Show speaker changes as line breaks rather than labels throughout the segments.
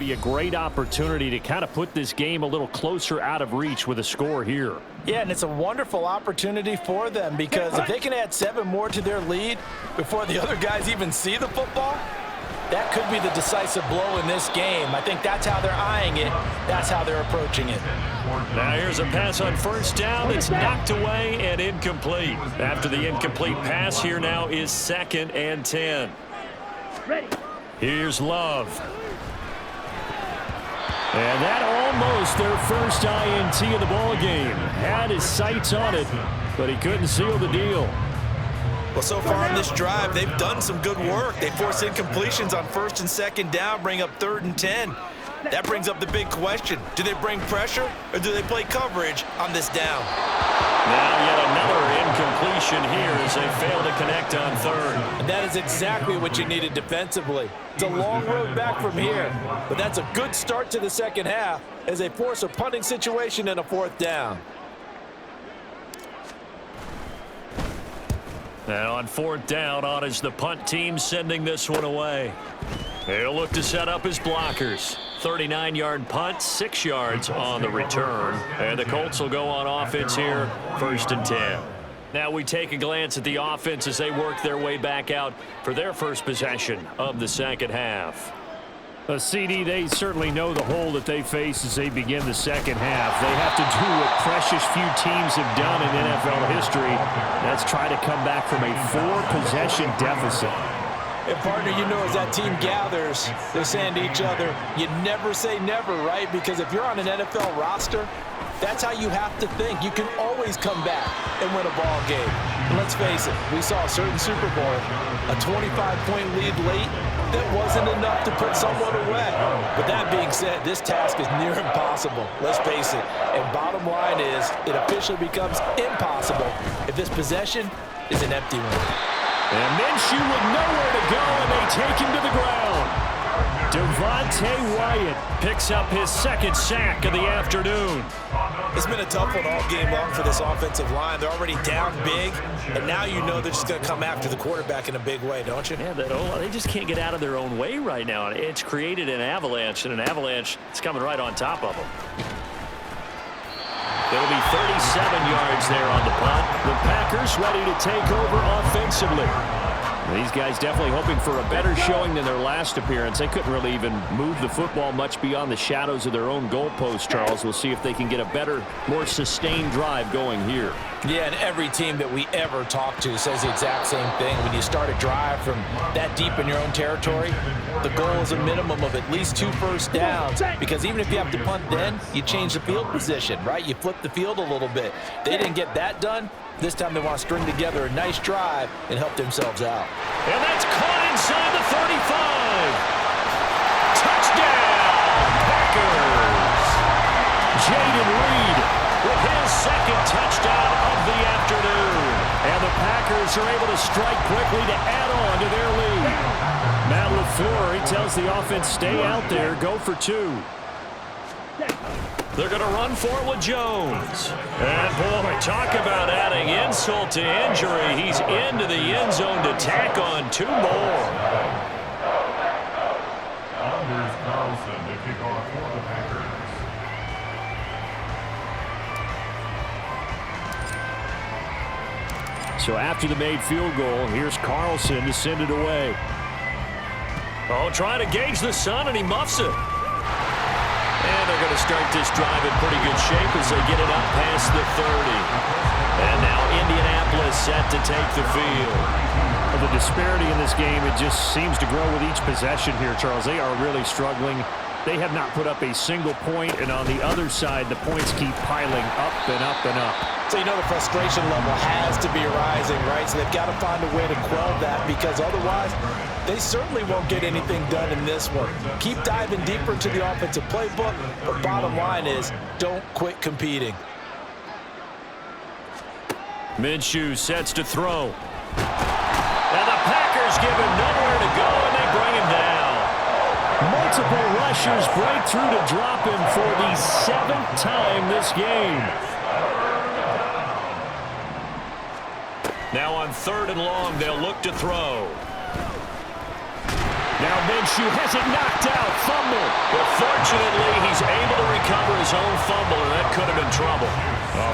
be a great opportunity to kind of put this game a little closer out of reach with a score here.
Yeah, and it's a wonderful opportunity for them because if they can add 7 more to their lead before the other guys even see the football, that could be the decisive blow in this game. I think that's how they're eyeing it. That's how they're approaching it.
Now here's a pass on first down. It's knocked away and incomplete. After the incomplete pass, here now is 2nd and 10. Here's Love. And that almost their first INT of the ball game. Had his sights on it, but he couldn't seal the deal.
Well, so far on this drive, they've done some good work. They force incompletions on 1st and 2nd down, bring up 3rd and 10. That brings up the big question. Do they bring pressure or do they play coverage on this down?
Now yet another incompletion here as they fail to connect on 3rd.
And that is exactly what you needed defensively. It's a long road back from here, but that's a good start to the second half as they force a punting situation and a 4th down.
And on 4th down, on is the punt team sending this one away. They'll look to set up his blockers. 39-yard punt, 6 yards on the return. And the Colts will go on offense here, 1st and 10. Now we take a glance at the offense as they work their way back out for their first possession of the second half. CD, they certainly know the hole that they face as they begin the second half. They have to do what precious few teams have done in NFL history. That's try to come back from a 4-possession deficit.
And partner, you know, as that team gathers, they're saying to each other, you never say never, right? Because if you're on an NFL roster, that's how you have to think. You can always come back and win a ball game. And let's face it, we saw a certain Super Bowl, a 25-point lead late, that wasn't enough to put someone away. But that being said, this task is near impossible. Let's face it. And bottom line is, it officially becomes impossible if this possession is an empty one.
And Minshew with nowhere to go, and they take him to the ground. Devontae Wyatt picks up his 2nd sack of the afternoon.
It's been a tough one all game long for this offensive line. They're already down big, and now you know they're just going to come after the quarterback in a big way, don't you?
Yeah, they just can't get out of their own way right now. It's created an avalanche, and an avalanche is coming right on top of them. There'll be 37 yards there on the punt. The Packers ready to take over offensively. These guys definitely hoping for a better showing than their last appearance. They couldn't really even move the football much beyond the shadows of their own goalpost, Charles. We'll see if they can get a better, more sustained drive going here.
Yeah, and every team that we ever talk to says the exact same thing. When you start a drive from that deep in your own territory, the goal is a minimum of at least 2 first downs, because even if you have to punt then, you change the field position, right? You flip the field a little bit. They didn't get that done. This time they want to string together a nice drive and help themselves out.
And that's caught inside the 35. Touchdown, Packers. Jaden Reed with his 2nd touchdown of the afternoon. And the Packers are able to strike quickly to add on to their lead. Matt LaFleur, he tells the offense, stay out there, go for 2. They're going to run for it with Jones. And, boy, talk about adding insult to injury. He's into the end zone to tack on 2 more.
Anders Carlson to kick off for the Packers.
So after the made field goal, here's Carlson to send it away. Oh, trying to gauge the sun, and he muffs it. And they're going to start this drive in pretty good shape as they get it up past the 30. And now Indianapolis set to take the field. Well, the disparity in this game, it just seems to grow with each possession here, Charles. They are really struggling. They have not put up a single point, and on the other side, the points keep piling up and up and up.
So you know the frustration level has to be rising, right? So they've got to find a way to quell that, because otherwise they certainly won't get anything done in this one. Keep diving deeper into the offensive playbook, but bottom line is don't quit competing.
Minshew sets to throw. And the Packers give him nowhere to go, and they bring him down. Multiple rushers break through to drop him for the 7th time this game. Now on 3rd and long, they'll look to throw. Now Minshew has it knocked out. Fumble. The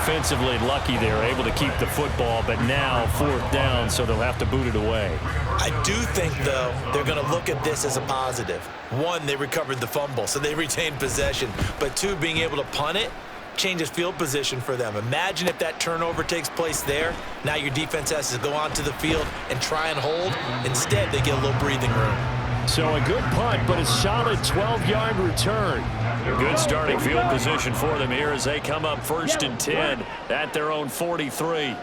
defensively lucky they were able to keep the football, but now 4th down, so they'll have to boot it away.
I do think, though, they're going to look at this as a positive. 1, they recovered the fumble, so they retained possession. But 2, being able to punt it changes field position for them. Imagine if that turnover takes place there. Now your defense has to go onto the field and try and hold. Instead, they get a little breathing room.
So a good punt, but a solid 12-yard return. A good starting field position for them here as they come up 1st and 10 at their own 43.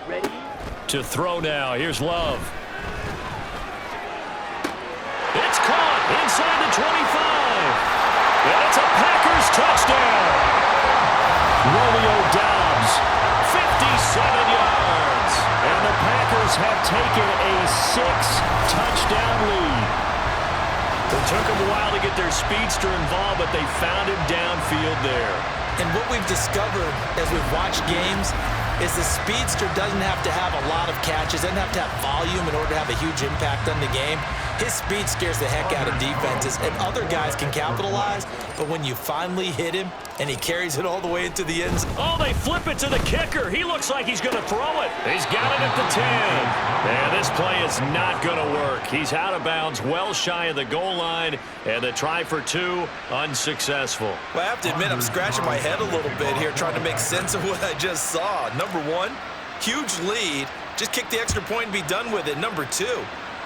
Ready?
To throw now. Here's Love. It's caught inside the 25. And it's a Packers touchdown. Romeo Doubs, 57 yards. And the Packers have taken a 6-touchdown lead. It took them a while to get their speedster involved, but they found him downfield there.
And what we've discovered as we've watched games is the speedster doesn't have to have a lot of catches, doesn't have to have volume in order to have a huge impact on the game. His speed scares the heck out of defenses, and other guys can capitalize, but when you finally hit him and he carries it all the way into the end zone.
Oh, they flip it to the kicker. He looks like he's going to throw it. He's got it at the 10. And this play is not going to work. He's out of bounds, well shy of the goal line, and the try for 2, unsuccessful.
Well, I have to admit, I'm scratching my head a little bit here trying to make sense of what I just saw. Number 1, huge lead. Just kick the extra point and be done with it. Number 2,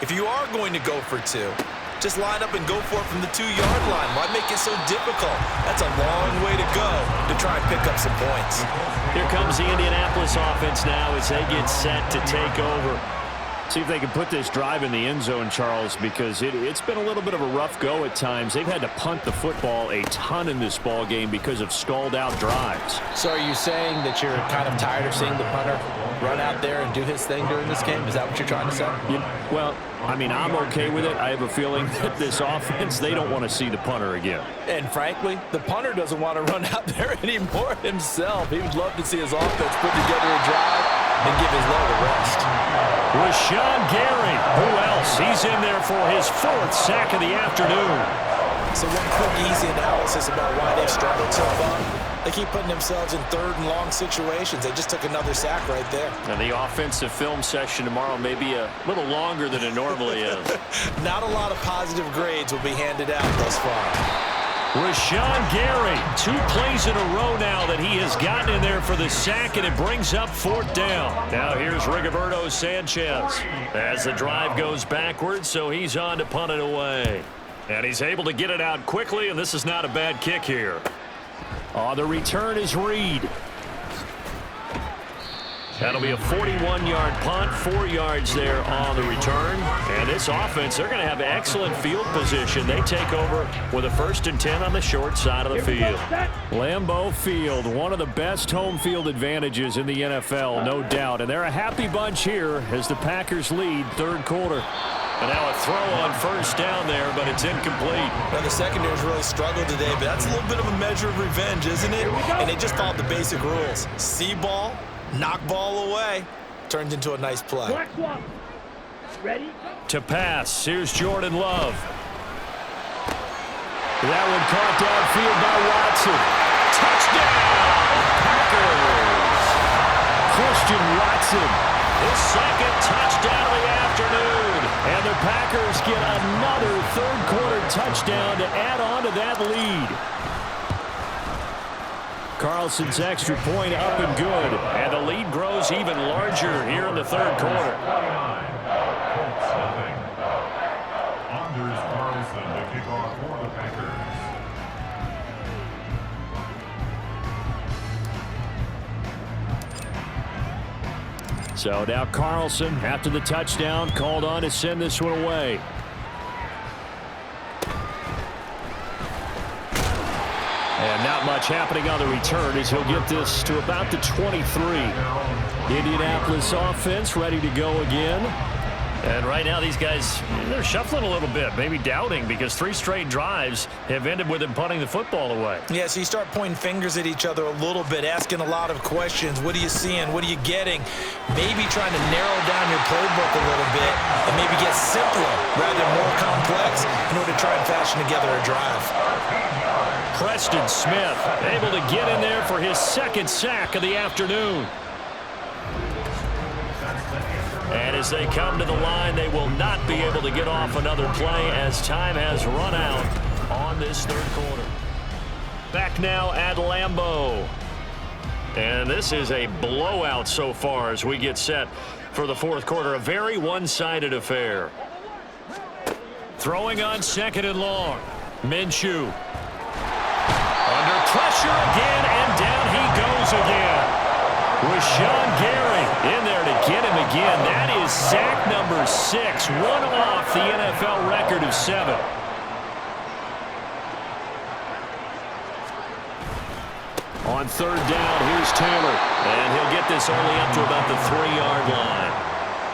if you are going to go for 2, just line up and go for it from the 2-yard line. Why make it so difficult? That's a long way to go to try and pick up some points.
Here comes the Indianapolis offense now as they get set to take over. See if they can put this drive in the end zone, Charles, because it's been a little bit of a rough go at times. They've had to punt the football a ton in this ball game because of stalled-out drives.
So are you saying that you're kind of tired of seeing the punter run out there and do his thing during this game? Is that what you're trying to say?
Well, I mean, I'm okay with it. I have a feeling that this offense, they don't want to see the punter again.
And frankly, the punter doesn't want to run out there anymore himself. He would love to see his offense put together a drive and give his leg a rest.
Rashawn Gary, who else? He's in there for his 4th sack of the afternoon.
So one quick, easy analysis about why they've struggled so far. They keep putting themselves in 3rd and long situations. They just took another sack right there.
And the offensive film session tomorrow may be a little longer than it normally is.
Not a lot of positive grades will be handed out thus far.
Rashawn Gary, 2 plays in a row now that he has gotten in there for the sack, and it brings up 4th down. Now here's Rigoberto Sanchez as the drive goes backwards, so he's on to punt it away. And he's able to get it out quickly, and this is not a bad kick here. The return is Reed. That'll be a 41-yard punt, 4 yards there on the return. And this offense, they're going to have excellent field position. They take over with a 1st and 10 on the short side of the field. Lambeau Field, one of the best home field advantages in the NFL, no doubt. And they're a happy bunch here as the Packers lead 3rd quarter. And now a throw on 1st down there, but it's incomplete.
Now the secondary's really struggled today, but that's a little bit of a measure of revenge, isn't it? And they just followed the basic rules. See ball, knock ball away, turned into a nice play.
Ready?
To pass, here's Jordan Love. That one caught downfield by Watson. Touchdown, Packers! Christian Watson, his 2nd touchdown of the afternoon. And the Packers get another 3rd quarter touchdown to add on to that lead. Carlson's extra point up and good. And the lead grows even larger here in the 3rd quarter.
Anders Carlson to kick off for the Packers.
So now Carlson, after the touchdown, called on to send this one away. And not much happening on the return as he'll get this to about the 23. Indianapolis offense ready to go again. And right now these guys, they're shuffling a little bit, maybe doubting, because 3 straight drives have ended with them punting the football away.
Yeah, so you start pointing fingers at each other a little bit, asking a lot of questions. What are you seeing? What are you getting? Maybe trying to narrow down your playbook a little bit and maybe get simpler rather than more complex in order to try and fashion together a drive.
Preston Smith able to get in there for his second sack of the afternoon. And as they come to the line, they will not be able to get off another play as time has run out on this third quarter. Back now at Lambeau. And this is a blowout so far as we get set for the fourth quarter. A very one-sided affair. Throwing on second and long. Minshew. Under pressure again, and down he goes again. Rashawn Gary in there to get him again. That is sack number 6, one off the NFL record of 7. On third down, here's Taylor. And he'll get this only up to about the 3-yard line.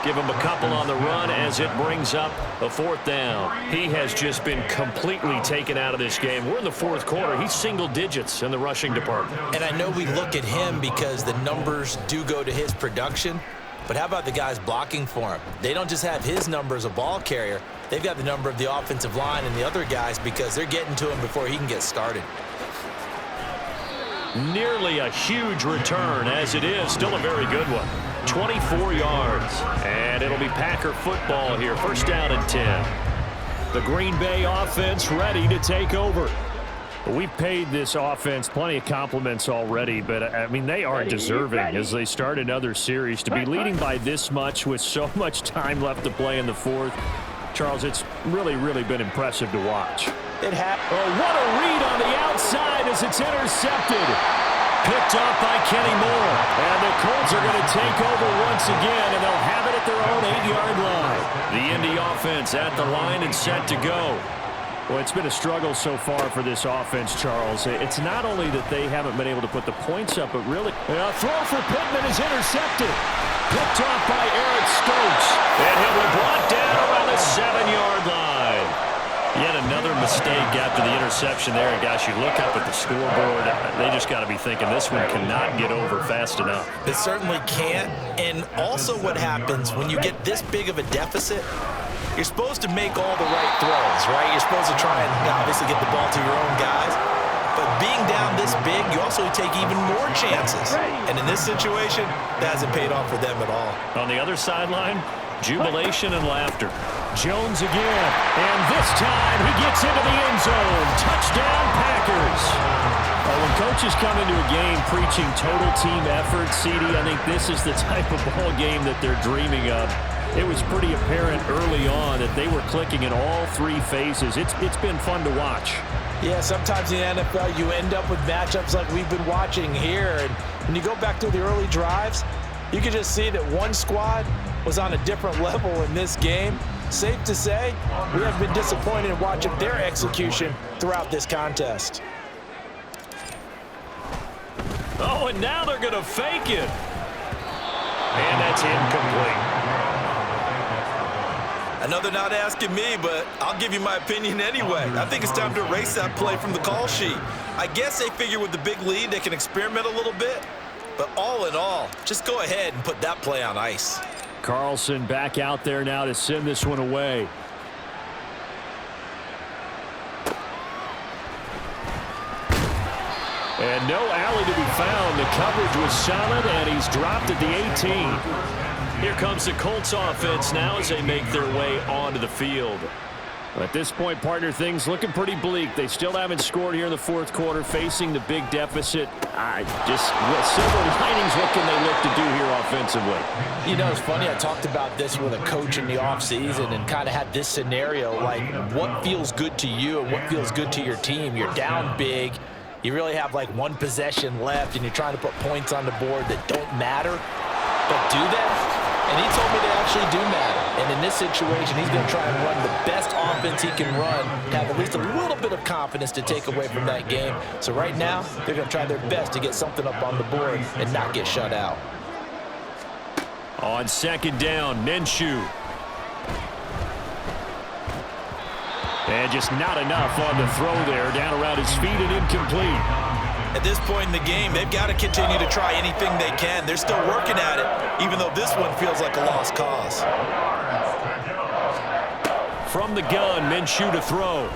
Give him a couple on the run as it brings up a fourth down. He has just been completely taken out of this game. We're in the fourth quarter. He's single digits in the rushing department.
And I know we look at him because the numbers do go to his production. But how about the guys blocking for him? They don't just have his number as a ball carrier. They've got the number of the offensive line and the other guys because they're getting to him before he can get started.
Nearly a huge return as it is. Still a very good one. 24 yards. And it'll be Packer football here. First down and 10. The Green Bay offense ready to take over. We've paid this offense plenty of compliments already, but, I mean, they are deserving as they start another series. To be leading by this much with so much time left to play in the fourth, Charles, it's really, really been impressive to watch.
It happened.
Oh, what a read on the outside as it's intercepted. Picked off by Kenny Moore. And the Colts are going to take over once again, and they'll have it at their own 8-yard line. The Indy offense at the line and set to go. Well, it's been a struggle so far for this offense, Charles. It's not only that they haven't been able to put the points up, but really a throw for Pittman is intercepted. Picked off by Eric Stokes. And he'll be brought down around the 7-yard line. Yet another mistake after the interception there. And, gosh, you look up at the scoreboard, they just got to be thinking this one cannot get over fast enough.
It certainly can't. And also what happens when you get this big of a deficit, you're supposed to make all the right throws, right? You're supposed to try and obviously get the ball to your own guys. But being down this big, you also take even more chances. And in this situation, that hasn't paid off for them at all.
On the other sideline, jubilation and laughter. Jones again, and this time he gets into the end zone. Touchdown, Packers. When coaches come into a game preaching total team effort, CD, I think this is the type of ball game that they're dreaming of. It was pretty apparent early on that they were clicking in all three phases. It's been fun to watch.
Yeah, sometimes in the NFL you end up with matchups like we've been watching here. And when you go back to the early drives, you can just see that one squad was on a different level in this game. Safe to say, we have been disappointed in watching their execution throughout this contest.
Oh, and now they're going to fake it. And that's incomplete.
Another not asking me, but I'll give you my opinion anyway. I think it's time to erase that play from the call sheet. I guess they figure with the big lead they can experiment a little bit. But all in all, just go ahead and put that play on ice.
Carlson back out there now to send this one away. And no alley to be found. The coverage was solid, and he's dropped at the 18. Here comes the Colts offense now as they make their way onto the field. At this point, partner, things looking pretty bleak. They still haven't scored here in the fourth quarter, facing the big deficit. Silver linings, what can they look to do here offensively?
You know, it's funny, I talked about this with a coach in the offseason and kind of had this scenario, like what feels good to you and what feels good to your team. You're down big. You really have like one possession left, and you're trying to put points on the board that don't matter. But do that? And he told me they actually do matter. And in this situation, he's going to try and run the best offense he can run, have at least a little bit of confidence to take away from that game. So right now, they're going to try their best to get something up on the board and not get shut out.
On second down, Minshew. And just not enough on the throw there, down around his feet and incomplete.
At this point in the game, they've got to continue to try anything they can. They're still working at it, even though this one feels like a lost cause.
From the gun, Minshew to throw.